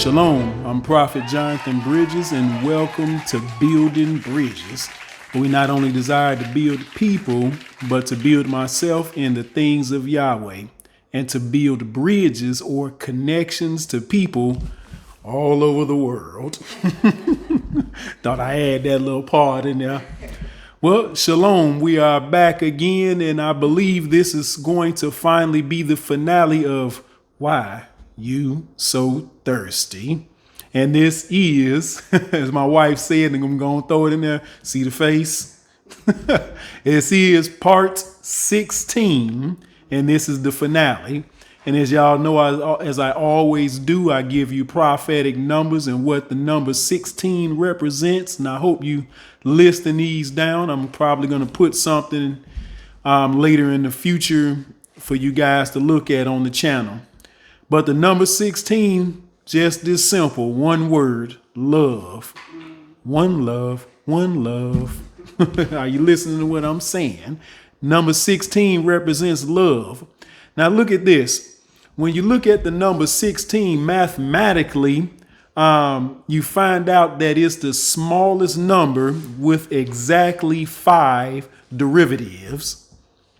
Shalom, I'm Prophet Jonathan Bridges, and welcome to Building Bridges. We not only desire to build people, but to build myself in the things of Yahweh, and to build bridges or connections to people all over the world. Thought I had that little part in there. Well, Shalom, we are back again, and I believe this is going to finally be the finale of Why You So Thirsty. And this is, as my wife said, and I'm going to throw it in there, see the face? This is part 16, and this is the finale. And as y'all know, as I always do, I give you prophetic numbers and what the number 16 represents. And I hope you listing these down. I'm probably going to put something later in the future for you guys to look at on the channel. But the number 16, just this simple, one word, love. One love, one love. Are you listening to what I'm saying? Number 16 represents love. Now look at this. When you look at the number 16 mathematically, you find out that it's the smallest number with exactly 5 derivatives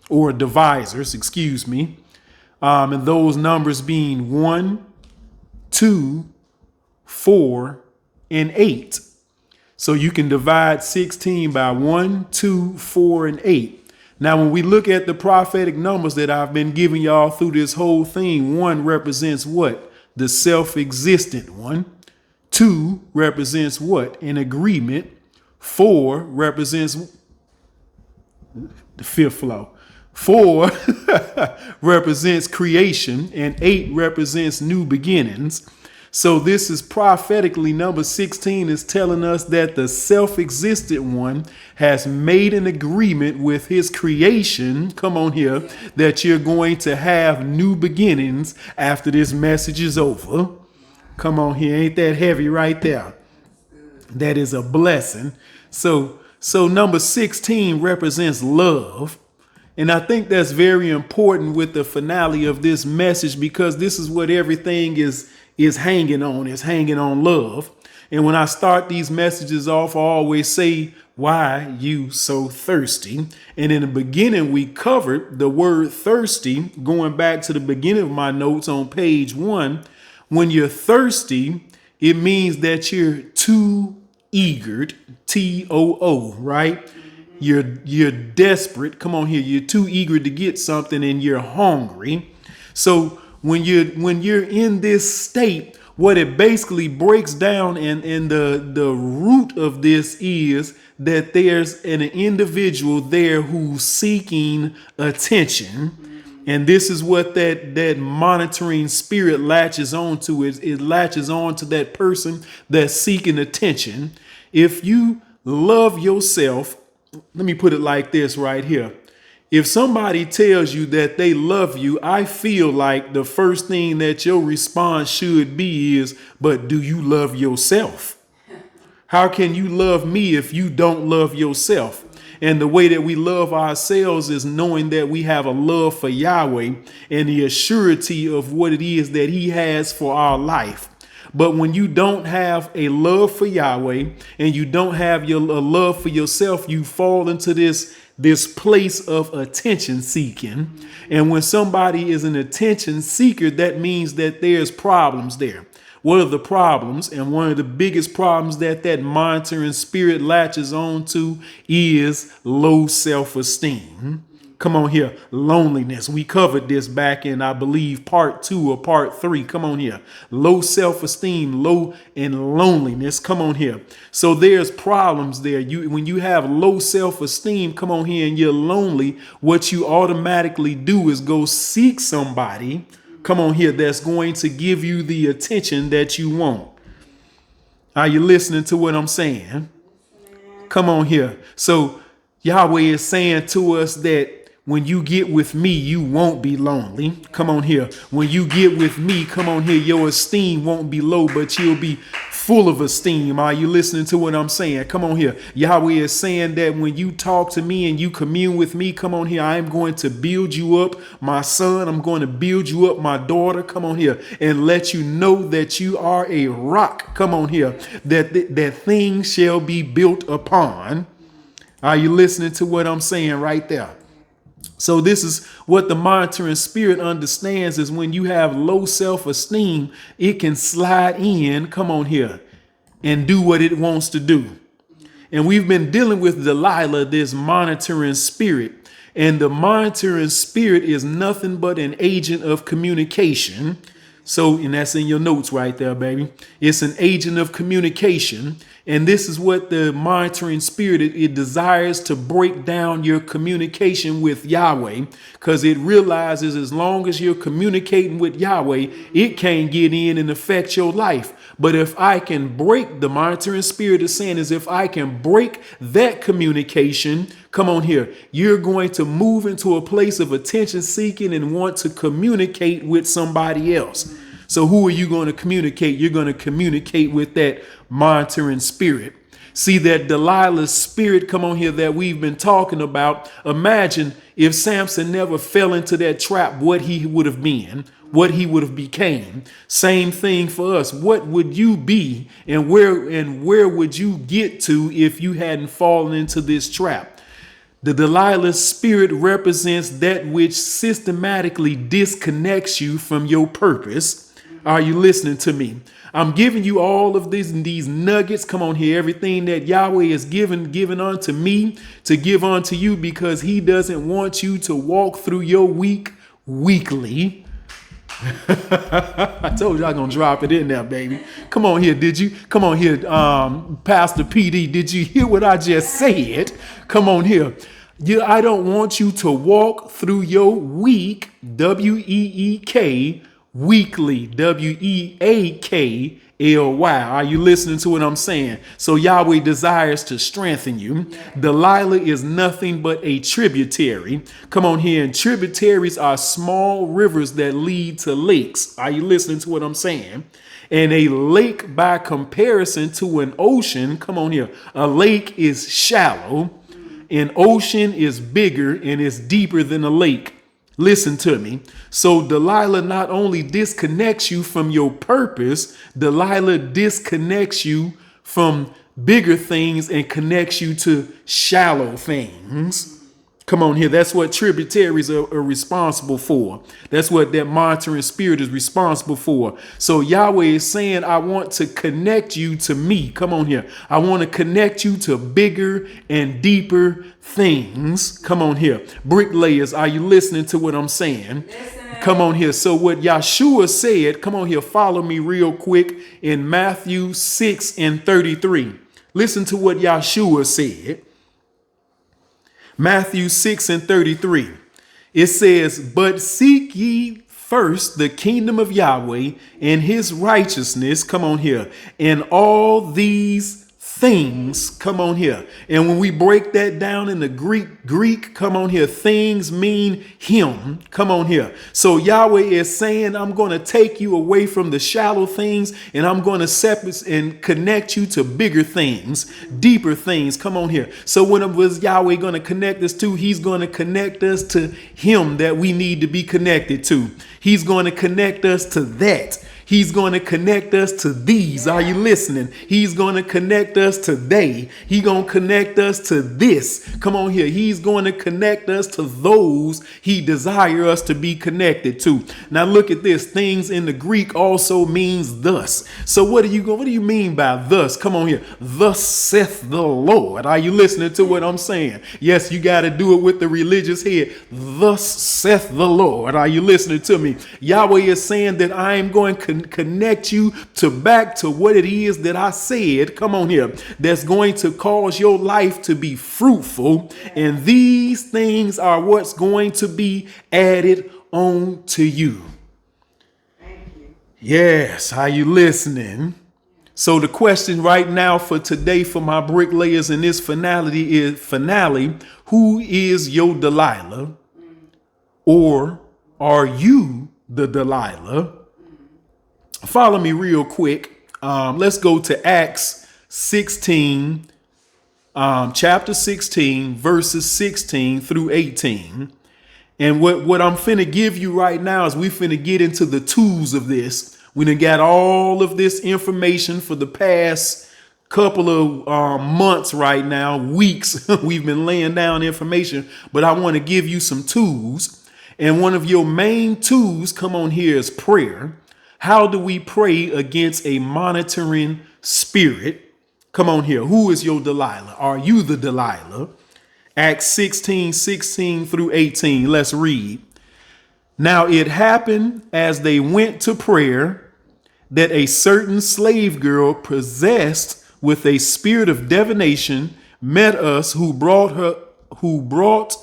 or divisors, excuse me. And those numbers being 1, 2, 4, and 8. So you can divide 16 by 1, 2, 4, and 8. Now, when we look at the prophetic numbers that I've been giving y'all through this whole thing, 1 represents what? The self-existent one. 2 represents what? An agreement. 4 represents the fifth flow. 4 represents creation, and 8 represents new beginnings. So this is prophetically, number 16 is telling us that the self-existent one has made an agreement with his creation, come on here, that you're going to have new beginnings after this message is over. Come on here, ain't that heavy right there? That is a blessing. So number 16 represents love. And I think that's very important with the finale of this message, because this is what everything is hanging on. It's hanging on love. And when I start these messages off, I always say, why you so thirsty? And in the beginning, we covered the word thirsty, going back to the beginning of my notes on page 1. When you're thirsty, it means that you're too eager, T-O-O, right? You're desperate. Come on here. You're too eager to get something and you're hungry. So when you're in this state, what it basically breaks down and the root of this is that there's an individual there who's seeking attention. And this is what that monitoring spirit latches onto. It latches on to that person that's seeking attention. If you love yourself, let me put it like this right here. If somebody tells you that they love you, I feel like the first thing that your response should be is, but do you love yourself? How can you love me if you don't love yourself? And the way that we love ourselves is knowing that we have a love for Yahweh and the assurity of what it is that he has for our life. But when you don't have a love for Yahweh and you don't have a love for yourself, you fall into this place of attention seeking. And when somebody is an attention seeker, that means that there's problems there. What are the problems? And one of the biggest problems that monitoring spirit latches on to is low self-esteem. Come on here. Loneliness. We covered this back in, I believe, part 2 or part 3. Come on here. Low self-esteem, low and loneliness. Come on here. So there's problems there. When you have low self-esteem, come on here, and you're lonely, what you automatically do is go seek somebody, come on here, that's going to give you the attention that you want. Are you listening to what I'm saying? Come on here. So Yahweh is saying to us that when you get with me, you won't be lonely. Come on here. When you get with me, come on here, your esteem won't be low, but you'll be full of esteem. Are you listening to what I'm saying? Come on here. Yahweh is saying that when you talk to me and you commune with me, come on here, I am going to build you up, my son. I'm going to build you up, my daughter. Come on here, and let you know that you are a rock. Come on here, that things shall be built upon. Are you listening to what I'm saying right there? So this is what the monitoring spirit understands, is when you have low self-esteem, it can slide in, come on here, and do what it wants to do. And we've been dealing with Delilah, this monitoring spirit. And the monitoring spirit is nothing but an agent of communication. So, and that's in your notes right there, baby. It's an agent of communication. And this is what the monitoring spirit, it desires to break down your communication with Yahweh, because it realizes as long as you're communicating with Yahweh, it can't get in and affect your life. But if I can break, the monitoring spirit is saying, is if I can break that communication, come on here, you're going to move into a place of attention seeking and want to communicate with somebody else. So who are you going to communicate? You're going to communicate with that monitoring spirit. See, that Delilah's spirit, come on here, that we've been talking about. Imagine if Samson never fell into that trap, what he would have been, what he would have became. Same thing for us. What would you be, and where would you get to if you hadn't fallen into this trap? The Delilah spirit represents that which systematically disconnects you from your purpose. Are you listening to me? I'm giving you all of these nuggets. Come on here. Everything that Yahweh has given unto me to give unto you, because he doesn't want you to walk through your week weekly. I told you I'm going to drop it in there, baby. Come on here. Come on here, Pastor PD, did you hear what I just said? Come on here. I don't want you to walk through your week, W-E-E-K, weekly, W-E-A-K-L-Y. Are you listening to what I'm saying? So Yahweh desires to strengthen you. Delilah is nothing but a tributary. Come on here. And tributaries are small rivers that lead to lakes. Are you listening to what I'm saying? And a lake, by comparison to an ocean, come on here, a lake is shallow. An ocean is bigger and is deeper than a lake. Listen to me. So Delilah not only disconnects you from your purpose, Delilah disconnects you from bigger things and connects you to shallow things. Come on here. That's what tributaries are responsible for. That's what that monitoring spirit is responsible for. So Yahweh is saying, I want to connect you to me. Come on here. I want to connect you to bigger and deeper things. Come on here. Bricklayers, are you listening to what I'm saying? Listen. Come on here. So what Yahshua said, come on here, follow me real quick in Matthew 6:33. Listen to what Yahshua said. Matthew 6:33. It says, but seek ye first the kingdom of Yahweh and his righteousness. Come on here. And all these things, come on here. And when we break that down in the Greek, come on here, things mean him. Come on here. So Yahweh is saying, I'm going to take you away from the shallow things, and I'm going to separate and connect you to bigger things, deeper things. Come on here. So when was Yahweh going to connect us to? He's going to connect us to him that we need to be connected to. He's going to connect us to that. He's going to connect us to these. Are you listening? He's going to connect us to they. He's going to connect us to this. Come on here. He's going to connect us to those he desires us to be connected to. Now look at this. Things in the Greek also means thus. So what do you mean by thus? Come on here. Thus saith the Lord. Are you listening to what I'm saying? Yes, you got to do it with the religious head. Thus saith the Lord. Are you listening to me? Yahweh is saying that I am going to connect you to back to what it is that I said. Come on here. That's going to cause your life to be fruitful. And these things are what's going to be added on to you. Thank you. Yes. Are you listening? So the question right now for today for my bricklayers in this finale is, who is your Delilah? Or are you the Delilah? Follow me real quick. Let's go to Acts 16, chapter 16, verses 16 through 18. And what I'm finna give you right now is we finna get into the tools of this. We done got all of this information for the past couple of months right now, weeks. We've been laying down information, but I want to give you some tools. And one of your main tools, come on here, is prayer. How do we pray against a monitoring spirit? Come on here. Who is your Delilah? Are you the Delilah? Acts 16, 16 through 18. Let's read. Now it happened as they went to prayer that a certain slave girl possessed with a spirit of divination met us, who brought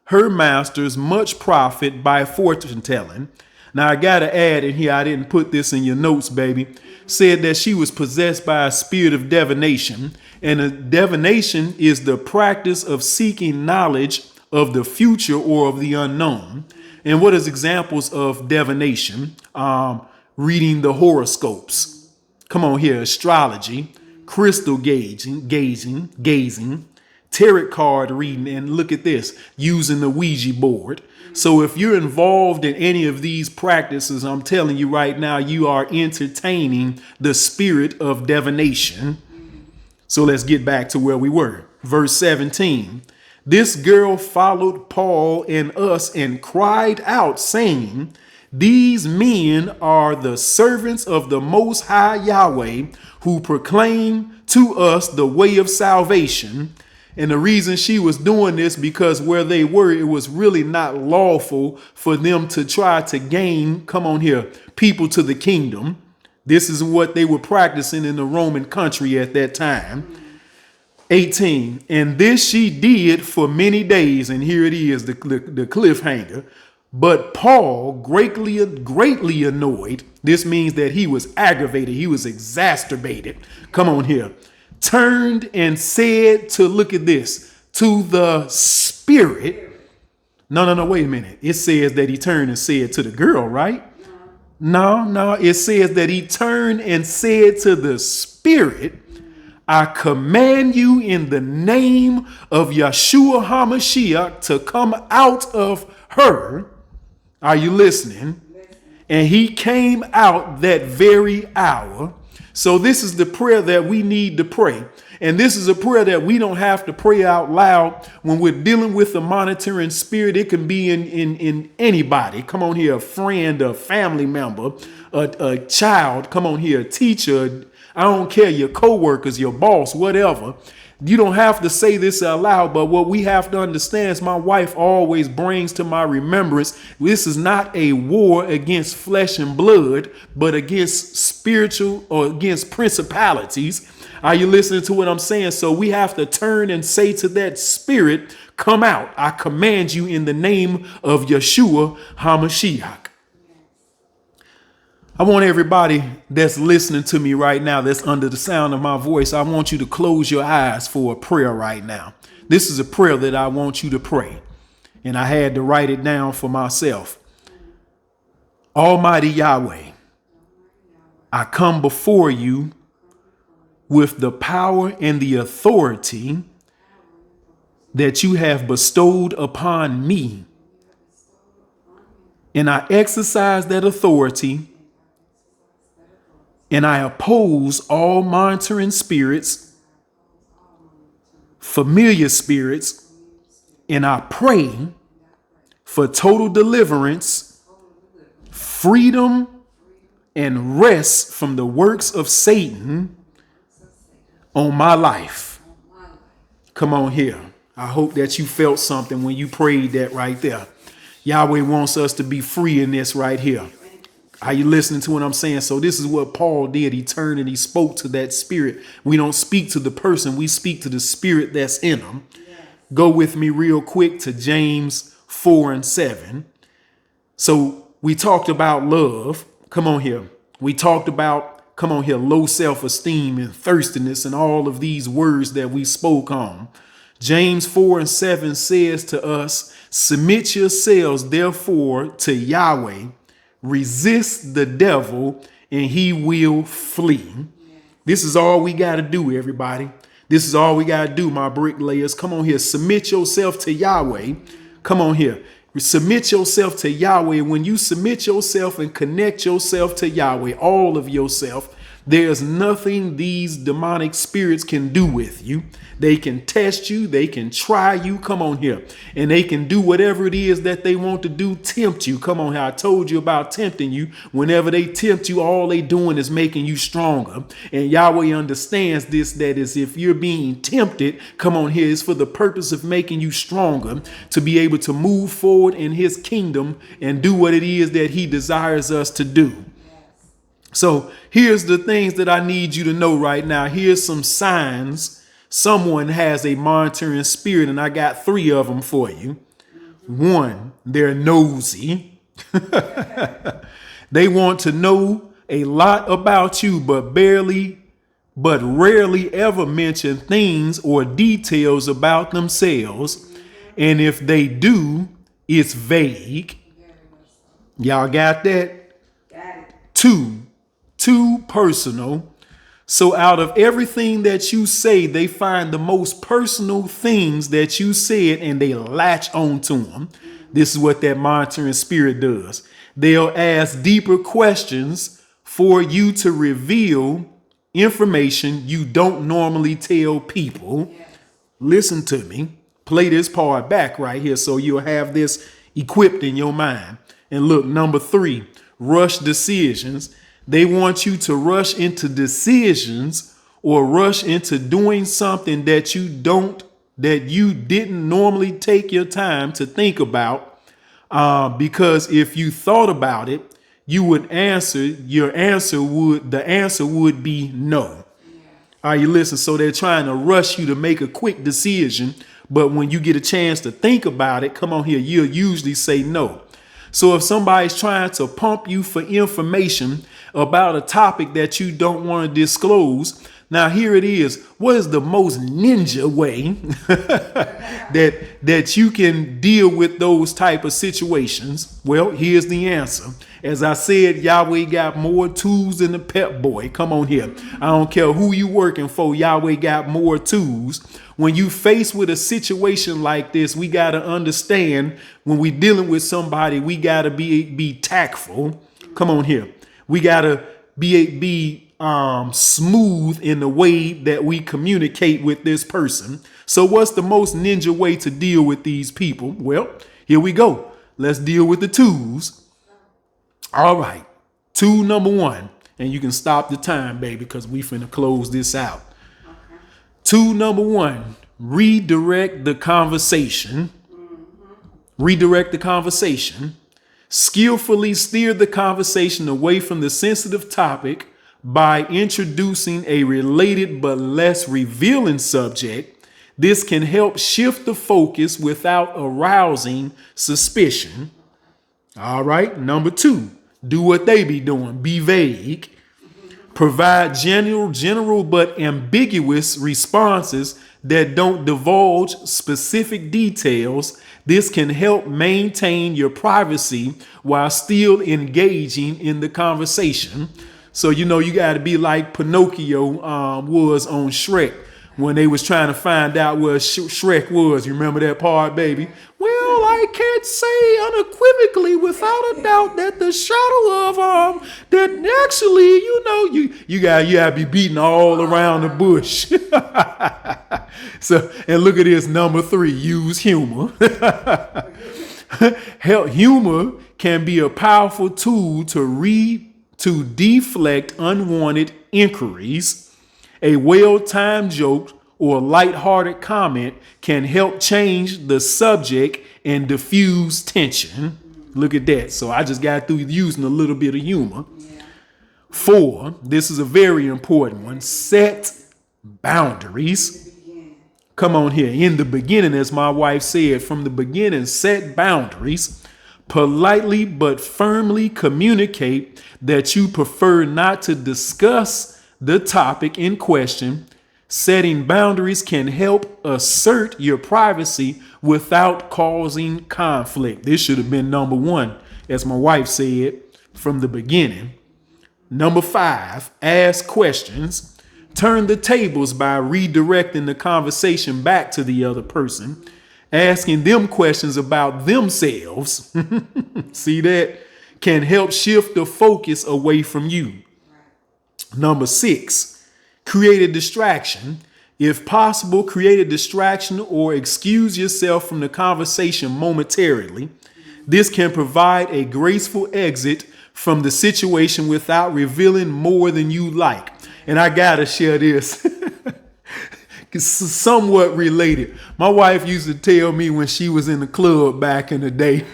her masters much profit by fortune telling. Now I gotta add in here, I didn't put this in your notes, baby. Said that she was possessed by a spirit of divination. And a divination is the practice of seeking knowledge of the future or of the unknown. And what is examples of divination? Reading the horoscopes. Come on here, astrology, crystal gazing, tarot card reading, and look at this, using the Ouija board. So if you're involved in any of these practices, I'm telling you right now, you are entertaining the spirit of divination. So let's get back to where we were. Verse 17. This girl followed Paul and us and cried out, saying, these men are the servants of the Most High Yahweh, who proclaim to us the way of salvation. And the reason she was doing this, because where they were, it was really not lawful for them to try to gain, come on here, people to the kingdom. This is what they were practicing in the Roman country at that time. 18. And this she did for many days. And here it is, the cliffhanger. But Paul, greatly annoyed. This means that he was aggravated. He was exacerbated. Come on here. Turned and said to, look at this, to the spirit. No, wait a minute. It says that he turned and said to the girl, right? No, it says that he turned and said to the spirit, I command you in the name of Yeshua HaMashiach to come out of her. Are you listening? And he came out that very hour. So this is the prayer that we need to pray. And this is a prayer that we don't have to pray out loud when we're dealing with the monitoring spirit. It can be in anybody. Come on here, a friend, a family member, a child. Come on here, a teacher. I don't care, your coworkers, your boss, whatever. You don't have to say this out loud, but what we have to understand is my wife always brings to my remembrance, this is not a war against flesh and blood, but against spiritual or against principalities. Are you listening to what I'm saying? So we have to turn and say to that spirit, come out. I command you in the name of Yeshua HaMashiach. I want everybody that's listening to me right now, that's under the sound of my voice, I want you to close your eyes for a prayer right now. This is a prayer that I want you to pray. And I had to write it down for myself. Almighty Yahweh, I come before you with the power and the authority that you have bestowed upon me. And I exercise that authority. And I oppose all monitoring spirits, familiar spirits, and I pray for total deliverance, freedom, and rest from the works of Satan on my life. Come on here. I hope that you felt something when you prayed that right there. Yahweh wants us to be free in this right here. Are you listening to what I'm saying? So this is what Paul did. He turned and he spoke to that spirit. We don't speak to the person. We speak to the spirit that's in them. Yes. Go with me real quick to James 4:7. So we talked about love. Come on here. We talked about, come on here, low self-esteem and thirstiness and all of these words that we spoke on. James 4:7 says to us, submit yourselves therefore to Yahweh, resist the devil, and he will flee. This is all we got to do, everybody. This is all we got to do, my bricklayers. Come on here. Submit yourself to Yahweh. Come on here. Submit yourself to Yahweh. When you submit yourself and connect yourself to Yahweh, all of yourself, there's nothing these demonic spirits can do with you. They can test you. They can try you. Come on here. And they can do whatever it is that they want to do, tempt you. Come on here. I told you about tempting you. Whenever they tempt you, all they doing is making you stronger. And Yahweh understands this, that is, if you're being tempted, come on here, it's for the purpose of making you stronger to be able to move forward in his kingdom and do what it is that he desires us to do. So here's the things that I need you to know right now. Here's some signs someone has a monitoring spirit, and I got 3 of them for you. 1, they're nosy. They want to know a lot about you, but rarely ever mention things or details about themselves. And if they do, it's vague. Y'all got that? Got it. 2, too personal. So out of everything that you say, they find the most personal things that you said and they latch onto them. This is what that monitoring spirit does. They'll ask deeper questions for you to reveal information you don't normally tell people. Listen to me. Play this part back right here so you'll have this equipped in your mind. And look, number 3, rush decisions. They want you to rush into decisions or rush into doing something that you didn't normally take your time to think about. Because if you thought about it, you would answer, the answer would be no. Are you listening? So they're trying to rush you to make a quick decision. But when you get a chance to think about it, come on here, you'll usually say no. So if somebody's trying to pump you for information about a topic that you don't want to disclose, now here it is. What is the most ninja way that you can deal with those type of situations? Well, here's the answer. As I said, Yahweh got more tools than the Pep Boy. Come on here. I don't care who you working for. Yahweh got more tools. When you faced with a situation like this, we got to understand when we dealing with somebody, we got to be tactful. Come on here. We got to be smooth in the way that we communicate with this person. So what's the most ninja way to deal with these people? Well, here we go. Let's deal with the twos. All right. Tool number 1. And you can stop the time, baby, because we finna close this out. Okay. Tool number 1, redirect the conversation. Redirect the conversation. Skillfully steer the conversation away from the sensitive topic by introducing a related but less revealing subject. This can help shift the focus without arousing suspicion. All right. Number 2, do what they be doing. Be vague. Provide general but ambiguous responses that don't divulge specific details. This can help maintain your privacy while still engaging in the conversation. So, you know, you got to be like Pinocchio was on Shrek when they was trying to find out where Shrek was. You remember that part, baby? Well, I can't say unequivocally without a doubt that the shadow of that actually, you know, you gotta be beating all around the bush. So, and look at this, number 3, use humor. Humor can be a powerful tool to deflect unwanted inquiries. A well-timed joke or lighthearted comment can help change the subject and diffuse tension. Look at that. So I just got through using a little bit of humor. 4, this is a very important one. Set boundaries. Come on here. In the beginning, as my wife said, from the beginning, set boundaries. Politely but firmly communicate that you prefer not to discuss the topic in question. Setting boundaries can help assert your privacy without causing conflict. This should have been number 1, as my wife said from the beginning. Number 5, ask questions. Turn the tables by redirecting the conversation back to the other person, asking them questions about themselves. See that? Can help shift the focus away from you. Number 6, create a distraction. If possible, create a distraction or excuse yourself from the conversation momentarily. This can provide a graceful exit from the situation without revealing more than you like. And I gotta share this. It's somewhat related. My wife used to tell me when she was in the club back in the day,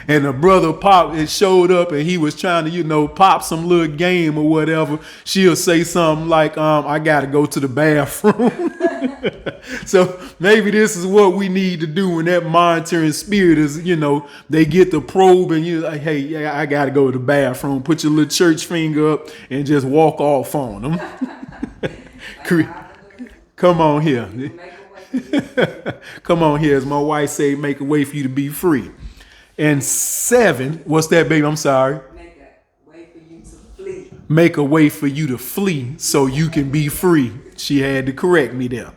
and a brother pop it showed up and he was trying to, pop some little game or whatever. She'll say something like, I gotta go to the bathroom. So maybe this is what we need to do when that monitoring spirit is, they get the probe and you're like, hey, I gotta go to the bathroom. Put your little church finger up and just walk off on them. Come on here. Come on here. As my wife say, make a way for you to be free. And 7, what's that, baby? I'm sorry. Make a way for you to flee. Make a way for you to flee so you can be free. She had to correct me there.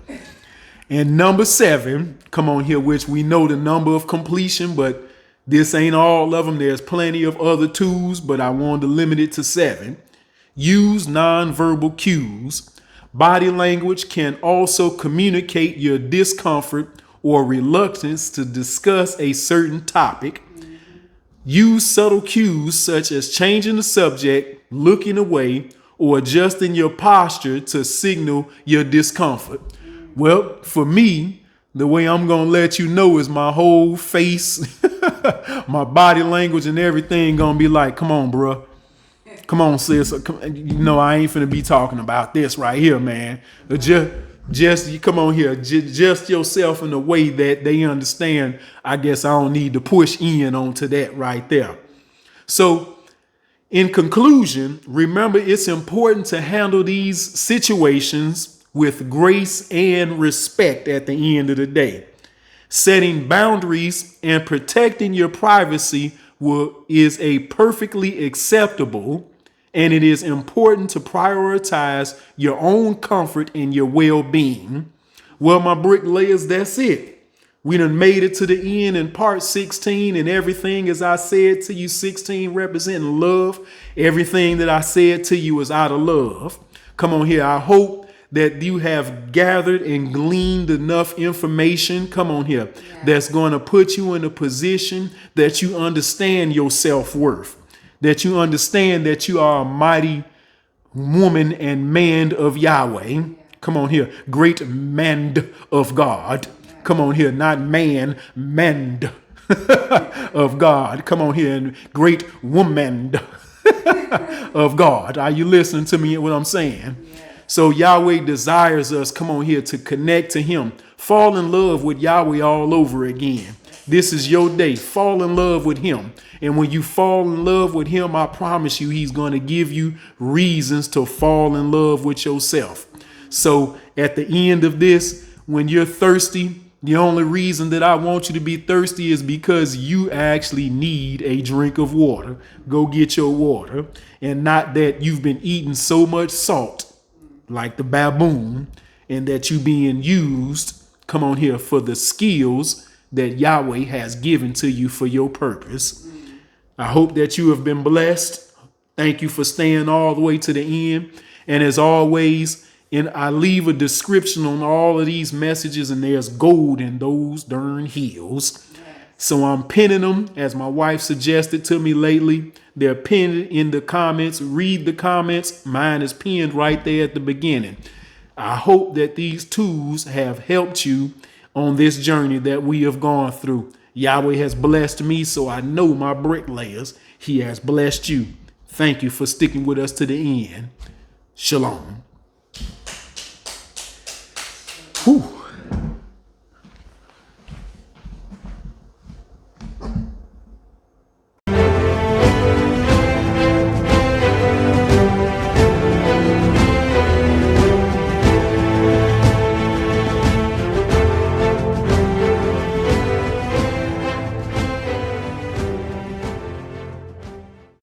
And number 7, come on here, which we know the number of completion, but this ain't all of them. There's plenty of other tools, but I wanted to limit it to 7. Use nonverbal cues. Body language can also communicate your discomfort or reluctance to discuss a certain topic. Use subtle cues such as changing the subject, looking away, or adjusting your posture to signal your discomfort. Well, for me, the way I'm going to let you know is my whole face, my body language and everything going to be like, come on, bro. Come on, sis. I ain't finna be talking about this right here, man. Just come on here. Just yourself in a way that they understand. I guess I don't need to push in onto that right there. So in conclusion, remember it's important to handle these situations with grace and respect at the end of the day. Setting boundaries and protecting your privacy is a perfectly acceptable, and it is important to prioritize your own comfort and your well-being. Well, my bricklayers, that's it. We done made it to the end in part 16, and everything, as I said to you, 16 representing love. Everything that I said to you is out of love. Come on here. I hope that you have gathered and gleaned enough information, come on here, that's going to put you in a position that you understand your self-worth, that you understand that you are a mighty woman and man of Yahweh. Come on here, great man of God. Come on here, not man of God. Come on here, and great woman of God. Are you listening to me, what I'm saying? So Yahweh desires us, come on here, to connect to him. Fall in love with Yahweh all over again. This is your day. Fall in love with him. And when you fall in love with him, I promise you, he's going to give you reasons to fall in love with yourself. So at the end of this, when you're thirsty, the only reason that I want you to be thirsty is because you actually need a drink of water. Go get your water. And not that you've been eating so much salt like the baboon, and that you being used, come on here, for the skills that Yahweh has given to you for your purpose. I hope that you have been blessed. Thank you for staying all the way to the end. And as always, I leave a description on all of these messages, and there's gold in those darn heels. So I'm pinning them, as my wife suggested to me lately. They're pinned in the comments. Read the comments. Mine is pinned right there at the beginning. I hope that these tools have helped you on this journey that we have gone through. Yahweh has blessed me, so I know my bricklayers, he has blessed you. Thank you for sticking with us to the end. Shalom. Whew.